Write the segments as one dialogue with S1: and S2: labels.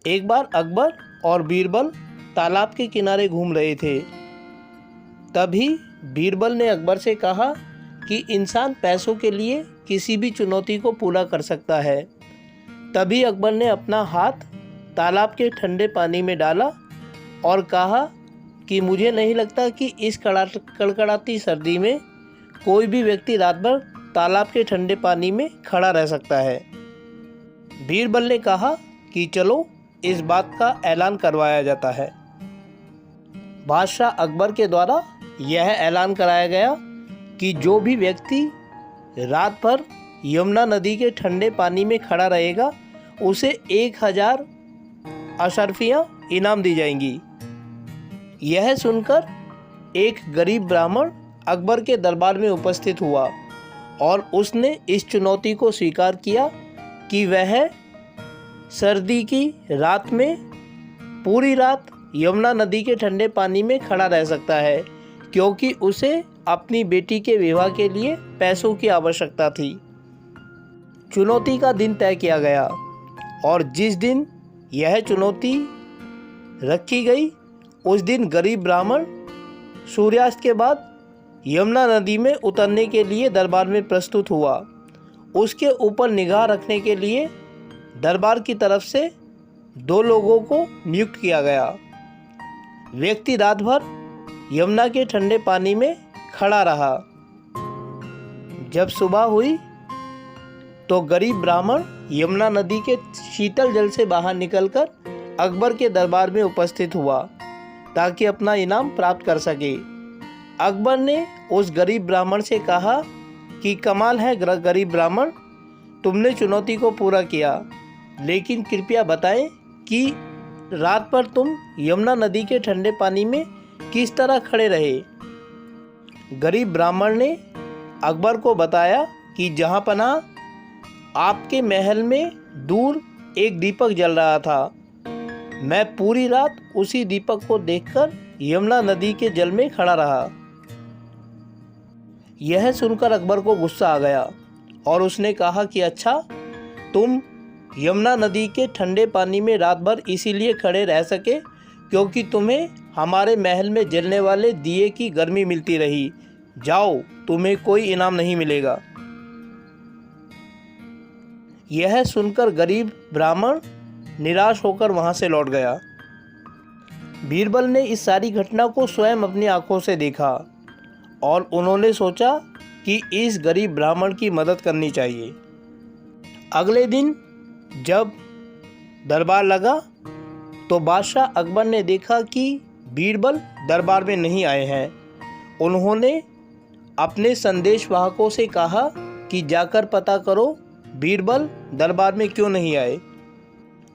S1: एक बार अकबर और बीरबल तालाब के किनारे घूम रहे थे। तभी बीरबल ने अकबर से कहा कि इंसान पैसों के लिए किसी भी चुनौती को पूरा कर सकता है। तभी अकबर ने अपना हाथ तालाब के ठंडे पानी में डाला और कहा कि मुझे नहीं लगता कि इस कड़कड़ाती सर्दी में कोई भी व्यक्ति रात भर तालाब के ठंडे पानी में खड़ा रह सकता है। बीरबल ने कहा कि चलो इस बात का ऐलान करवाया जाता है। बादशाह अकबर के द्वारा यह ऐलान कराया गया कि जो भी व्यक्ति रात भर यमुना नदी के ठंडे पानी में खड़ा रहेगा उसे 1000 अशर्फियाँ इनाम दी जाएंगी। यह सुनकर एक गरीब ब्राह्मण अकबर के दरबार में उपस्थित हुआ और उसने इस चुनौती को स्वीकार किया कि वह सर्दी की रात में पूरी रात यमुना नदी के ठंडे पानी में खड़ा रह सकता है, क्योंकि उसे अपनी बेटी के विवाह के लिए पैसों की आवश्यकता थी। चुनौती का दिन तय किया गया और जिस दिन यह चुनौती रखी गई उस दिन गरीब ब्राह्मण सूर्यास्त के बाद यमुना नदी में उतरने के लिए दरबार में प्रस्तुत हुआ। उसके ऊपर निगाह रखने के लिए दरबार की तरफ से 2 लोगों को नियुक्त किया गया। व्यक्ति रात भर यमुना के ठंडे पानी में खड़ा रहा। जब सुबह हुई तो गरीब ब्राह्मण यमुना नदी के शीतल जल से बाहर निकलकर अकबर के दरबार में उपस्थित हुआ ताकि अपना इनाम प्राप्त कर सके। अकबर ने उस गरीब ब्राह्मण से कहा कि कमाल है गरीब ब्राह्मण, तुमने चुनौती को पूरा किया, लेकिन कृपया बताएं कि रात भर तुम यमुना नदी के ठंडे पानी में किस तरह खड़े रहे। गरीब ब्राह्मण ने अकबर को बताया कि जहाँ पनाह आपके महल में दूर एक दीपक जल रहा था। मैं पूरी रात उसी दीपक को देखकर यमुना नदी के जल में खड़ा रहा। यह सुनकर अकबर को गुस्सा आ गया और उसने कहा कि अच्छा, तुम यमुना नदी के ठंडे पानी में रात भर इसीलिए खड़े रह सके क्योंकि तुम्हें हमारे महल में जलने वाले दिए की गर्मी मिलती रही। जाओ, तुम्हें कोई इनाम नहीं मिलेगा। यह सुनकर गरीब ब्राह्मण निराश होकर वहां से लौट गया। बीरबल ने इस सारी घटना को स्वयं अपनी आंखों से देखा और उन्होंने सोचा कि इस गरीब ब्राह्मण की मदद करनी चाहिए। अगले दिन जब दरबार लगा तो बादशाह अकबर ने देखा कि बीरबल दरबार में नहीं आए हैं। उन्होंने अपने संदेशवाहकों से कहा कि जाकर पता करो बीरबल दरबार में क्यों नहीं आए।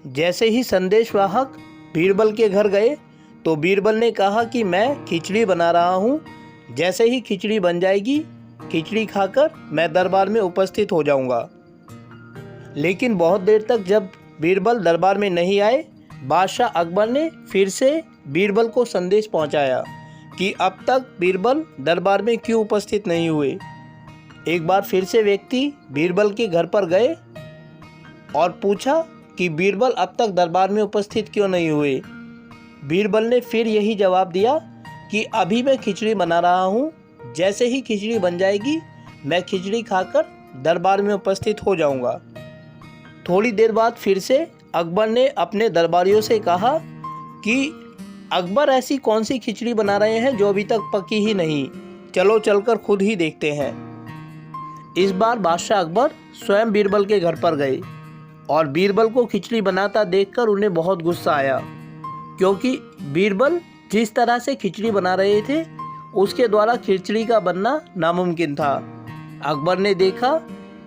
S1: जैसे ही संदेशवाहक बीरबल के घर गए तो बीरबल ने कहा कि मैं खिचड़ी बना रहा हूँ, जैसे ही खिचड़ी बन जाएगी खिचड़ी खाकर मैं दरबार में उपस्थित हो जाऊँगा। लेकिन बहुत देर तक जब बीरबल दरबार में नहीं आए, बादशाह अकबर ने फिर से बीरबल को संदेश पहुँचाया कि अब तक बीरबल दरबार में क्यों उपस्थित नहीं हुए। एक बार फिर से व्यक्ति बीरबल के घर पर गए और पूछा कि बीरबल अब तक दरबार में उपस्थित क्यों नहीं हुए। बीरबल ने फिर यही जवाब दिया कि अभी मैं खिचड़ी बना रहा हूँ, जैसे ही खिचड़ी बन जाएगी मैं खिचड़ी खाकर दरबार में उपस्थित हो जाऊँगा। थोड़ी देर बाद फिर से अकबर ने अपने दरबारियों से कहा कि अकबर ऐसी कौन सी खिचड़ी बना रहे हैं जो अभी तक पकी ही नहीं, चलो चलकर खुद ही देखते हैं। इस बार बादशाह अकबर स्वयं बीरबल के घर पर गए और बीरबल को खिचड़ी बनाता देखकर उन्हें बहुत गुस्सा आया, क्योंकि बीरबल जिस तरह से खिचड़ी बना रहे थे उसके द्वारा खिचड़ी का बनना नामुमकिन था। अकबर ने देखा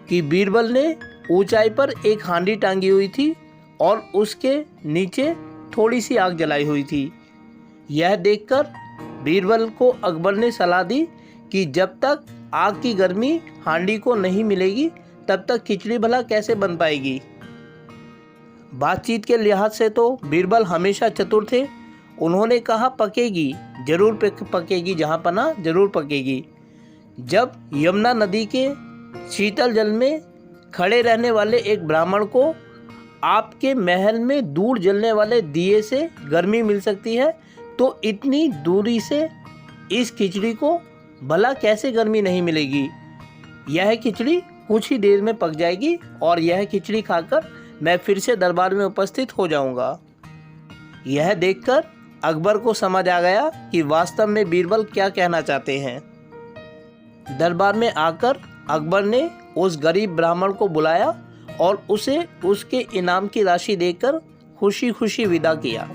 S1: कि बीरबल ने ऊंचाई पर एक हांडी टांगी हुई थी और उसके नीचे थोड़ी सी आग जलाई हुई थी। यह देखकर बीरबल को अकबर ने सलाह दी कि जब तक आग की गर्मी हांडी को नहीं मिलेगी तब तक खिचड़ी भला कैसे बन पाएगी। बातचीत के लिहाज से तो बीरबल हमेशा चतुर थे। उन्होंने कहा पकेगी, जरूर पकेगी, जहाँ पनाह जरूर पकेगी। जब यमुना नदी के शीतल जल में खड़े रहने वाले एक ब्राह्मण को आपके महल में दूर जलने वाले दिए से गर्मी मिल सकती है, तो इतनी दूरी से इस खिचड़ी को भला कैसे गर्मी नहीं मिलेगी। यह खिचड़ी कुछ ही देर में पक जाएगी और यह खिचड़ी खाकर मैं फिर से दरबार में उपस्थित हो जाऊंगा। यह देखकर अकबर को समझ आ गया कि वास्तव में बीरबल क्या कहना चाहते हैं। दरबार में आकर अकबर ने उस गरीब ब्राह्मण को बुलाया और उसे उसके इनाम की राशि देकर खुशी खुशी विदा किया।